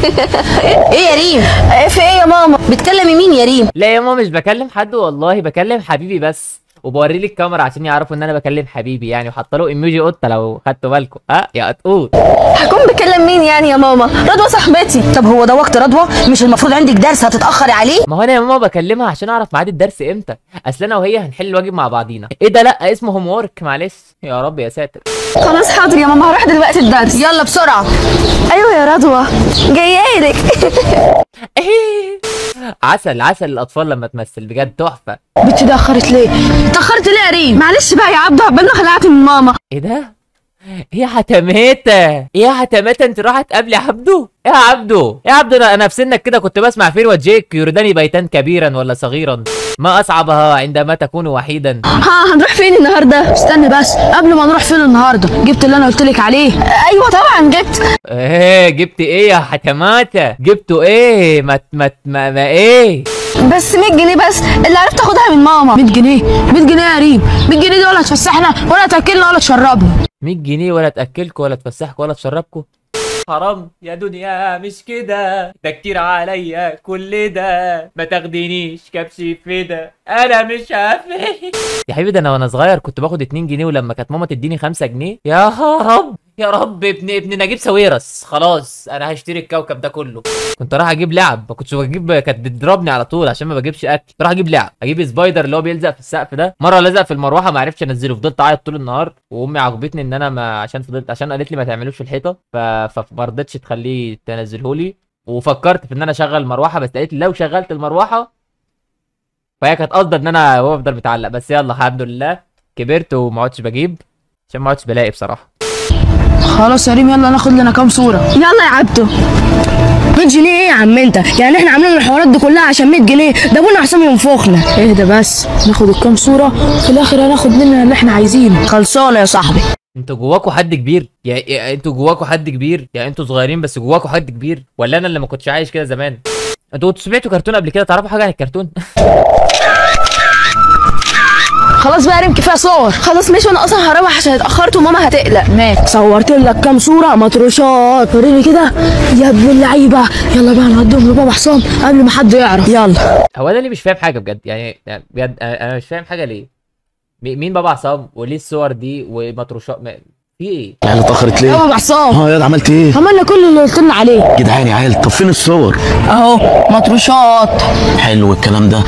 ايه يا ريم؟ في ايه يا ماما؟ بتكلمي مين يا ريم؟ لا يا ماما مش بكلم حد والله، بكلم حبيبي بس، وبوري لك الكاميرا عشان يعرفوا ان انا بكلم حبيبي يعني، وحاطه له ايموجي قطه لو خدتوا بالكم. يا قطقوط. هكون بكلم مين يعني يا ماما؟ رضوى صاحبتي. طب هو ده وقت رضوى؟ مش المفروض عندك درس هتتاخري عليه؟ ما هو انا يا ماما بكلمها عشان اعرف ميعاد الدرس امتى، اصل انا وهي هنحل الواجب مع بعضينا. ايه ده؟ لا اسمه هوم وورك، معلش يا رب يا ساتر. خلاص حاضر يا ماما، هروح دلوقتي الدرس. يلا بسرعه. ايوه يا رضوى جايالك. عسل عسل الاطفال لما تمثل بجد تحفه. بنتي اتاخرت ليه؟ اتاخرت ليه يا ريم؟ معلش بقى يا عبده، عقبال ما خلعت من ماما. ايه ده؟ ايه يا حتماته؟ ايه يا حتماته؟ انت رايحه تقابلي عبده؟ ايه يا عبده؟ يا عبده انا في سنك كده كنت بسمع فيروة جيك يريدان بيتا كبيرا ولا صغيرا، ما اصعبها عندما تكون وحيدا. هنروح فين النهارده؟ استني بس، قبل ما نروح فين النهارده جبت اللي انا قلت لك عليه؟ ايوه طبعا جبت. ايه جبت ايه يا حتماته؟ جبتوا ايه؟ ما ايه؟ بس 100 جنيه بس اللي عرفت اخدها من ماما. 100 جنيه؟ 100 جنيه يا ريم؟ 100 جنيه دي ولا تفسحنا ولا تاكلنا ولا تشربنا؟ 100 جنيه ولا تاكلكوا ولا تفسحكوا ولا تشربكوا؟ حرام يا دنيا مش كده، ده كتير عليا كل ده، ما تاخدينيش كبش فدا انا مش هفهم. يا حبيبي ده انا وانا صغير كنت باخد 2 جنيه، ولما كانت ماما تديني 5 جنيه يا رب يا رب ابن نجيب ساويرس، خلاص انا هشتري الكوكب ده كله. كنت راح اجيب لعب، ما كنتش بجيب، كانت بتضربني على طول عشان ما بجيبش اكل. راح اجيب لعب، اجيب سبايدر اللي هو بيلزق في السقف ده. مره لزق في المروحه ما عرفتش انزله، فضلت اعيط طول النهار، وامي عاقبتني ان انا ما عشان قالت لي ما تعملوش في الحيطه، فما رضتش تخليه تنزله لي. وفكرت في ان انا اشغل المروحه، بس قالت لي لو شغلت المروحه، فهي كانت قصدها ان انا هو افضل متعلق. بس يلا الحمد لله كبرت وما عدتش بجيب عشان ما عدتش بلاقي بصراحه. خلاص يا ريم يلا ناخد لنا كام صوره. يلا يا عبده. 100 جنيه ايه يا عم انت؟ يعني احنا عاملين الحوارات دي كلها عشان 100 جنيه؟ ده ابونا حسام ينفخنا. اهدى بس، ناخد الكام صوره في الاخر هناخد مننا اللي احنا عايزينه. خلصانه يا صاحبي. انتوا جواكوا حد كبير؟ يعني انتوا جواكوا حد كبير؟ يعني انتوا صغيرين بس جواكوا حد كبير؟ ولا انا اللي ما كنتش عايش كده زمان؟ انتوا سمعتوا كرتون قبل كده؟ تعرفوا حاجه عن الكرتون؟ خلاص بقى يا ريم كفايه صور. خلاص ماشي، وانا اصلا هروح عشان اتاخرت وماما هتقلق. ماشي، صورت لك كام صوره مطروشات، وريني كده يا ابن اللعيبه. يلا بقى نوديهم لبابا حسام قبل ما حد يعرف. يلا. هو انا اللي مش فاهم حاجه بجد، يعني بجد انا مش فاهم حاجه ليه. مين بابا عصام؟ وليه الصور دي ومطروشات؟ في ايه؟ العيال اتاخرت ليه؟ يا بابا حسام. يلا عملت ايه؟ عملنا كل اللي قلت لنا عليه. جدعان يا عيال، طب فين الصور؟ اهو مطروشات. حلو الكلام ده.